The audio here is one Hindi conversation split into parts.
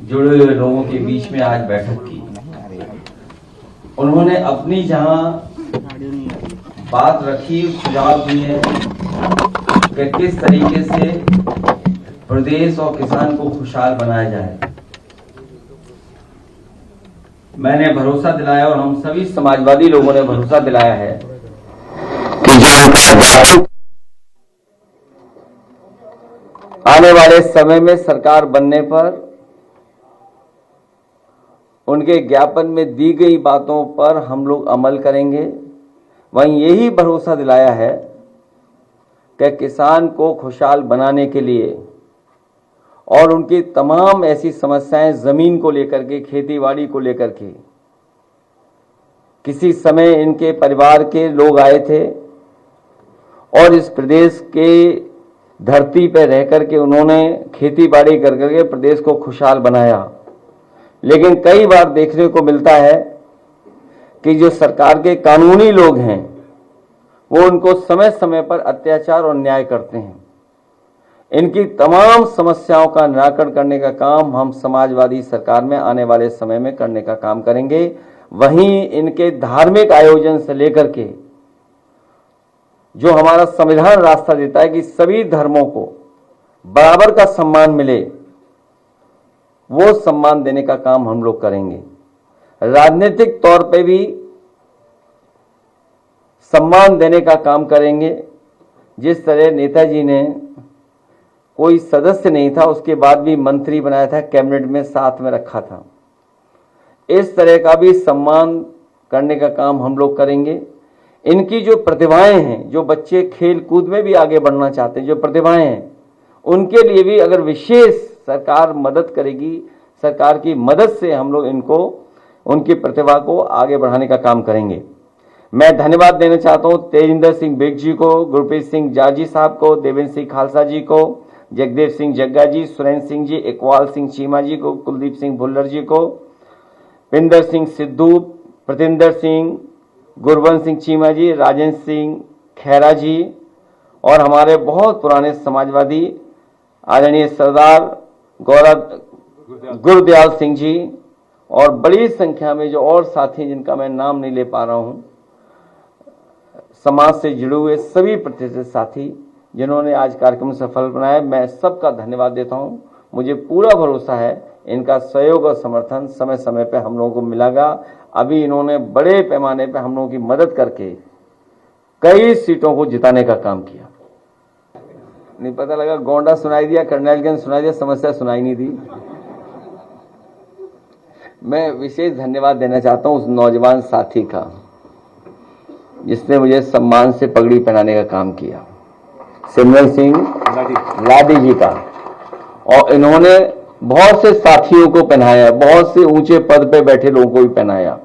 जुड़े हुए लोगों के बीच में आज बैठक की। उन्होंने अपनी जहां बात रखी, सुझाव दिए कि किस तरीके से प्रदेश और किसान को खुशहाल बनाया जाए। मैंने भरोसा दिलाया और हम सभी समाजवादी लोगों ने भरोसा दिलाया है कि आने वाले समय में सरकार बनने पर उनके ज्ञापन में दी गई बातों पर हम लोग अमल करेंगे। वहीं यही भरोसा दिलाया है कि किसान को खुशहाल बनाने के लिए और उनकी तमाम ऐसी समस्याएं जमीन को लेकर के, खेती-बाड़ी को लेकर के, किसी समय इनके परिवार के लोग आए थे और इस प्रदेश के धरती पर रह करके उन्होंने खेती-बाड़ी कर करके प्रदेश को खुशहाल बनाया। लेकिन कई बार देखने को मिलता है कि जो सरकार के कानूनी लोग हैं वो उनको समय समय पर अत्याचार और अन्याय करते हैं। इनकी तमाम समस्याओं का निराकरण करने का काम हम समाजवादी सरकार में आने वाले समय में करने का काम करेंगे। वहीं इनके धार्मिक आयोजन से लेकर के जो हमारा संविधान रास्ता देता है कि सभी धर्मों को बराबर का सम्मान मिले, वो सम्मान देने का काम हम लोग करेंगे। राजनीतिक तौर पे भी सम्मान देने का काम करेंगे। जिस तरह नेताजी ने कोई सदस्य नहीं था, उसके बाद भी मंत्री बनाया था, कैबिनेट में साथ में रखा था, इस तरह का भी सम्मान करने का काम हम लोग करेंगे। इनकी जो प्रतिभाएं हैं, जो बच्चे खेल कूद में भी आगे बढ़ना चाहते हैं, जो प्रतिभाएं हैं, उनके लिए भी अगर विशेष सरकार मदद करेगी, सरकार की मदद से हम लोग इनको, उनकी प्रतिभा को आगे बढ़ाने का काम करेंगे। मैं धन्यवाद देना चाहता हूं तेजिंदर सिंह बेग जी को, गुरप्रीत सिंह जाजी साहब को, देवेंद्र सिंह खालसा जी को, जगदेव सिंह जग्गा जी, सुरेंद्र सिंह जी, इकबाल सिंह चीमा जी को, कुलदीप सिंह भुल्लर जी को, पिंदर सिंह सिद्धू, प्रतिंदर सिंह, गुरवंश सिंह चीमा जी, राजेंद्र सिंह खैरा जी और हमारे बहुत पुराने समाजवादी आदरणीय सरदार गुरदयाल सिंह जी और बड़ी संख्या में जो और साथी जिनका मैं नाम नहीं ले पा रहा हूं, समाज से जुड़े हुए सभी प्रतिष्ठित साथी जिन्होंने आज कार्यक्रम सफल बनाया, मैं सबका धन्यवाद देता हूं। मुझे पूरा भरोसा है इनका सहयोग और समर्थन समय समय पे हम लोगों को मिलेगा। अभी इन्होंने बड़े पैमाने पे हम लोगों की मदद करके कई सीटों को जिताने का काम किया। नहीं पता लगा गोंडा सुनाई दिया, कर्नालगंज सुनाई दिया, समस्या सुनाई नहीं दी। मैं विशेष धन्यवाद देना चाहता हूं उस नौजवान साथी का जिसने मुझे सम्मान से पगड़ी पहनाने का काम किया, सिमरन सिंह लाडी जी का। और इन्होंने बहुत से साथियों को पहनाया, बहुत से ऊंचे पद पे बैठे लोगों को भी पहनाया।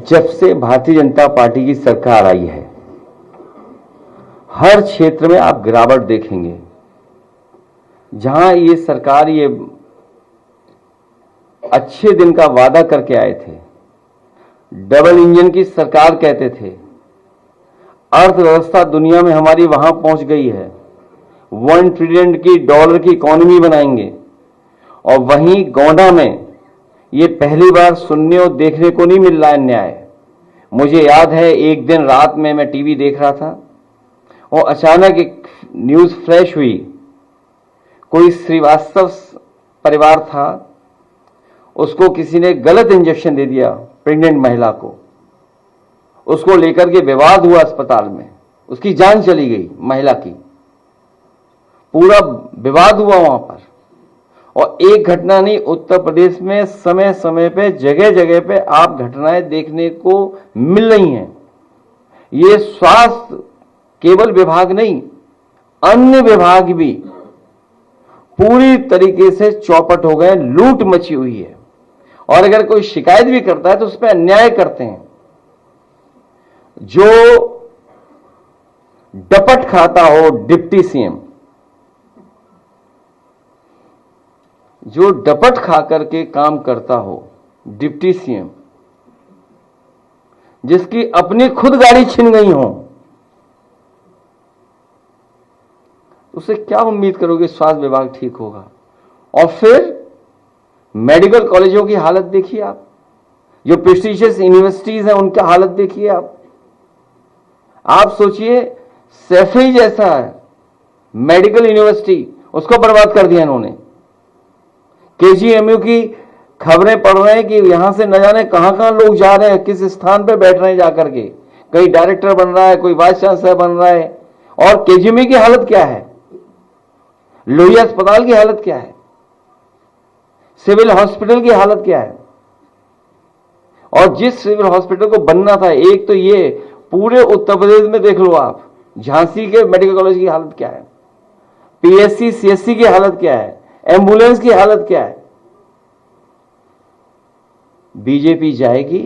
जब से भारतीय जनता पार्टी की सरकार आई है, हर क्षेत्र में आप गिरावट देखेंगे। जहां ये सरकार ये अच्छे दिन का वादा करके आए थे, डबल इंजन की सरकार कहते थे, अर्थव्यवस्था दुनिया में हमारी वहां पहुंच गई है, $1 ट्रिलियन की डॉलर की इकोनॉमी बनाएंगे, और वहीं गोंडा में ये पहली बार सुनने और देखने को नहीं मिल रहा है न्याय। मुझे याद है एक दिन रात में मैं टीवी देख रहा था और अचानक एक न्यूज फ्लैश हुई। कोई श्रीवास्तव परिवार था, उसको किसी ने गलत इंजेक्शन दे दिया, प्रेग्नेंट महिला को, उसको लेकर के विवाद हुआ अस्पताल में, उसकी जान चली गई महिला की, पूरा विवाद हुआ वहां पर। और एक घटना नहीं, उत्तर प्रदेश में समय समय पे जगह जगह पे आप घटनाएं देखने को मिल रही हैं। ये स्वास्थ्य केवल विभाग नहीं, अन्य विभाग भी पूरी तरीके से चौपट हो गए, लूट मची हुई है। और अगर कोई शिकायत भी करता है तो उस पर अन्याय करते हैं। जो डपट खाता हो डिप्टी सीएम, जो डपट खा करके काम करता हो डिप्टी सीएम, जिसकी अपनी खुद गाड़ी छिन गई हो, उससे क्या उम्मीद करोगे स्वास्थ्य विभाग ठीक होगा। और फिर मेडिकल कॉलेजों की हालत देखिए आप, जो प्रेस्टिजियस यूनिवर्सिटीज हैं उनका हालत देखिए आप सोचिए, सैफई जैसा है मेडिकल यूनिवर्सिटी, उसको बर्बाद कर दिया इन्होंने। केजीएमयू की खबरें पढ़ रहे हैं कि यहां से न जाने कहां कहां लोग जा रहे हैं, किस स्थान पे बैठ रहे हैं जाकर के, कहीं डायरेक्टर बन रहा है, कोई वाइस चांसलर बन रहा है। और केजीएमयू की हालत क्या है, लोहिया अस्पताल की हालत क्या है, सिविल हॉस्पिटल की हालत क्या है। और जिस सिविल हॉस्पिटल को बनना था, एक तो ये पूरे उत्तर प्रदेश में देख लो आप, झांसी के मेडिकल कॉलेज की हालत क्या है, पीएससी सीएससी की हालत क्या है, एम्बुलेंस की हालत क्या है। बीजेपी जाएगी